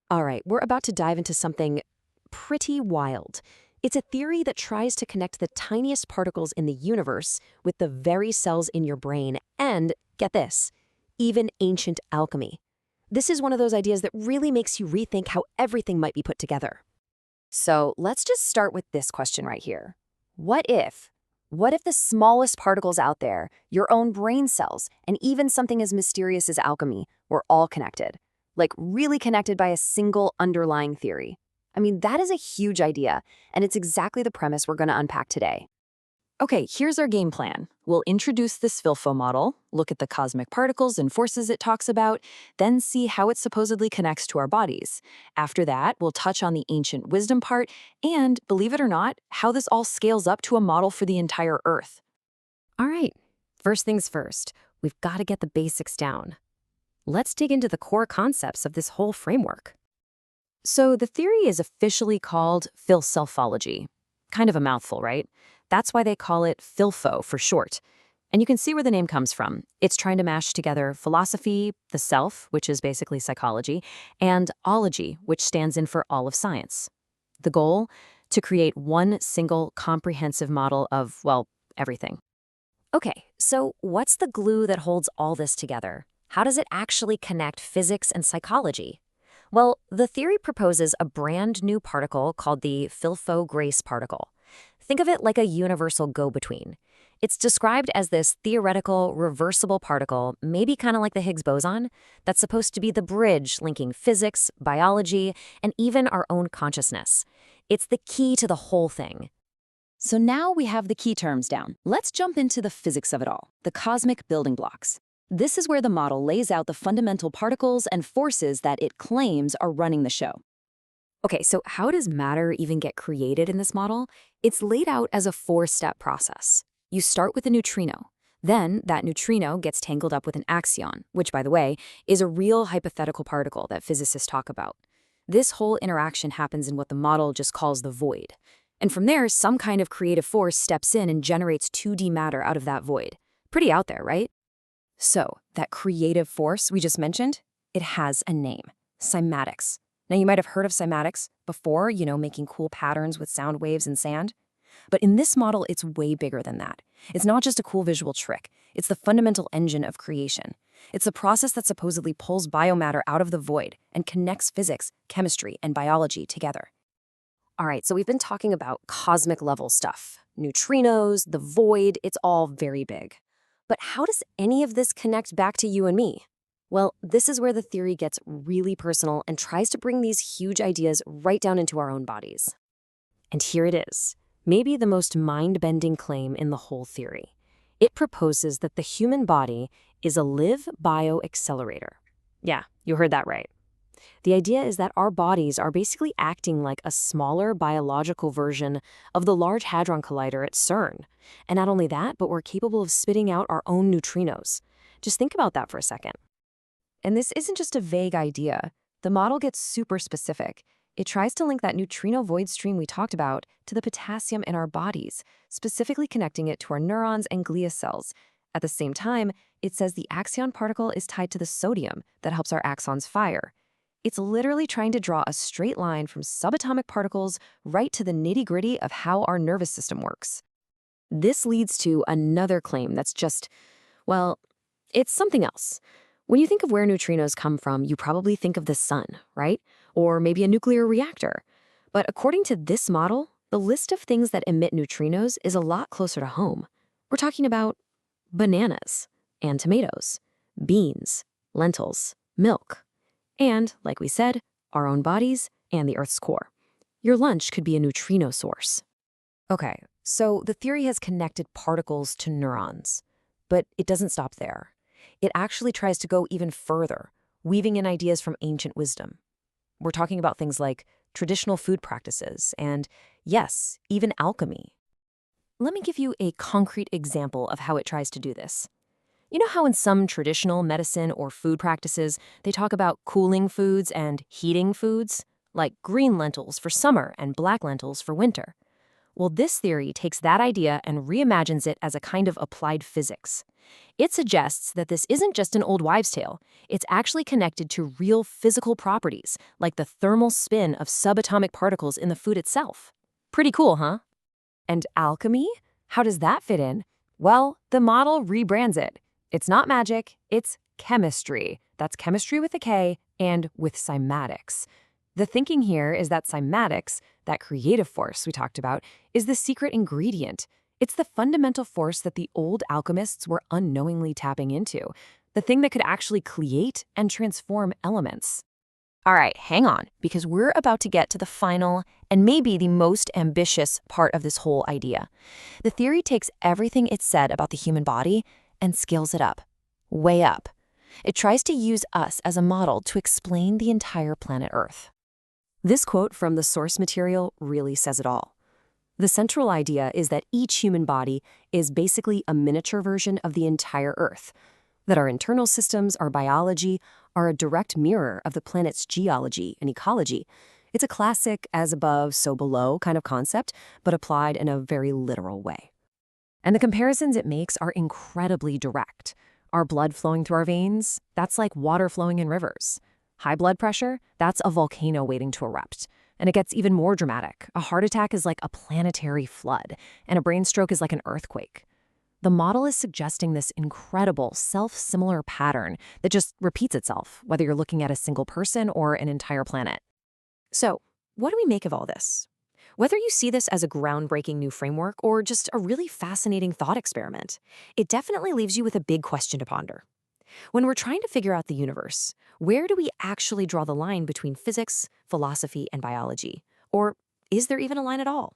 All right, we're about to dive into something pretty wild. It's a theory that tries to connect the tiniest particles in the universe with the very cells in your brain and, get this, even ancient alchemy. This is one of those ideas that really makes you rethink how everything might be put together. So let's just start with this question right here. What if? What if the smallest particles out there, your own brain cells, and even something as mysterious as alchemy, were all connected? Like really connected by a single underlying theory. I mean, that is a huge idea, and it's exactly the premise we're going to unpack today. Okay, here's our game plan. We'll introduce this Philfo model, look at the cosmic particles and forces it talks about, then see how it supposedly connects to our bodies. After that, we'll touch on the ancient wisdom part and, believe it or not, how this all scales up to a model for the entire Earth. All right, first things first, we've got to get the basics down. Let's dig into the core concepts of this whole framework. So the theory is officially called Philselfology. Kind of a mouthful, right? That's why they call it Philfo for short. And you can see where the name comes from. It's trying to mash together philosophy, the self, which is basically psychology, and ology, which stands in for all of science. The goal? To create one single comprehensive model of, well, everything. Okay, so what's the glue that holds all this together? How does it actually connect physics and psychology? Well, the theory proposes a brand new particle called the Philfo grace particle. Think of it like a universal go-between. It's described as this theoretical, reversible particle, maybe kind of like the Higgs boson, that's supposed to be the bridge linking physics, biology, and even our own consciousness. It's the key to the whole thing. So now we have the key terms down. Let's jump into the physics of it all, the cosmic building blocks. This is where the model lays out the fundamental particles and forces that it claims are running the show. Okay, so how does matter even get created in this model? It's laid out as a four-step process. You start with a neutrino. Then that neutrino gets tangled up with an axion, which, by the way, is a real hypothetical particle that physicists talk about. This whole interaction happens in what the model just calls the void. And from there, some kind of creative force steps in and generates 2D matter out of that void. Pretty out there, right? So, that creative force we just mentioned, it has a name, cymatics. Now, you might have heard of cymatics before, making cool patterns with sound waves and sand. But in this model, it's way bigger than that. It's not just a cool visual trick. It's the fundamental engine of creation. It's the process that supposedly pulls biomatter out of the void and connects physics, chemistry, and biology together. All right, so we've been talking about cosmic level stuff. Neutrinos, the void, it's all very big. But how does any of this connect back to you and me? Well, this is where the theory gets really personal and tries to bring these huge ideas right down into our own bodies. And here it is, maybe the most mind-bending claim in the whole theory. It proposes that the human body is a live bioaccelerator. Yeah, you heard that right. The idea is that our bodies are basically acting like a smaller biological version of the Large Hadron Collider at CERN. And not only that, but we're capable of spitting out our own neutrinos. Just think about that for a second. And this isn't just a vague idea. The model gets super specific. It tries to link that neutrino void stream we talked about to the potassium in our bodies, specifically connecting it to our neurons and glia cells. At the same time, it says the axion particle is tied to the sodium that helps our axons fire. It's literally trying to draw a straight line from subatomic particles right to the nitty-gritty of how our nervous system works. This leads to another claim that's just, well, it's something else. When you think of where neutrinos come from, you probably think of the sun, right? Or maybe a nuclear reactor. But according to this model, the list of things that emit neutrinos is a lot closer to home. We're talking about bananas and tomatoes, beans, lentils, milk, and, like we said, our own bodies and the Earth's core. Your lunch could be a neutrino source. Okay, so the theory has connected particles to neurons, but it doesn't stop there. It actually tries to go even further, weaving in ideas from ancient wisdom. We're talking about things like traditional food practices and, yes, even alchemy. Let me give you a concrete example of how it tries to do this. You know how in some traditional medicine or food practices, they talk about cooling foods and heating foods, like green lentils for summer and black lentils for winter? Well, this theory takes that idea and reimagines it as a kind of applied physics. It suggests that this isn't just an old wives' tale. It's actually connected to real physical properties, like the thermal spin of subatomic particles in the food itself. Pretty cool, huh? And alchemy? How does that fit in? Well, the model rebrands it. It's not magic, it's chemistry. That's chemistry with a K and with cymatics. The thinking here is that cymatics, that creative force we talked about, is the secret ingredient. It's the fundamental force that the old alchemists were unknowingly tapping into, the thing that could actually create and transform elements. All right, hang on, because we're about to get to the final and maybe the most ambitious part of this whole idea. The theory takes everything it's said about the human body and scales it up, way up. It tries to use us as a model to explain the entire planet Earth. This quote from the source material really says it all. The central idea is that each human body is basically a miniature version of the entire Earth, that our internal systems, our biology, are a direct mirror of the planet's geology and ecology. It's a classic as above, so below kind of concept, but applied in a very literal way. And the comparisons it makes are incredibly direct. Our blood flowing through our veins, that's like water flowing in rivers. High blood pressure, that's a volcano waiting to erupt. And it gets even more dramatic. A heart attack is like a planetary flood, and a brain stroke is like an earthquake. The model is suggesting this incredible, self-similar pattern that just repeats itself, whether you're looking at a single person or an entire planet. So, what do we make of all this? Whether you see this as a groundbreaking new framework or just a really fascinating thought experiment, it definitely leaves you with a big question to ponder. When we're trying to figure out the universe, where do we actually draw the line between physics, philosophy, and biology? Or is there even a line at all?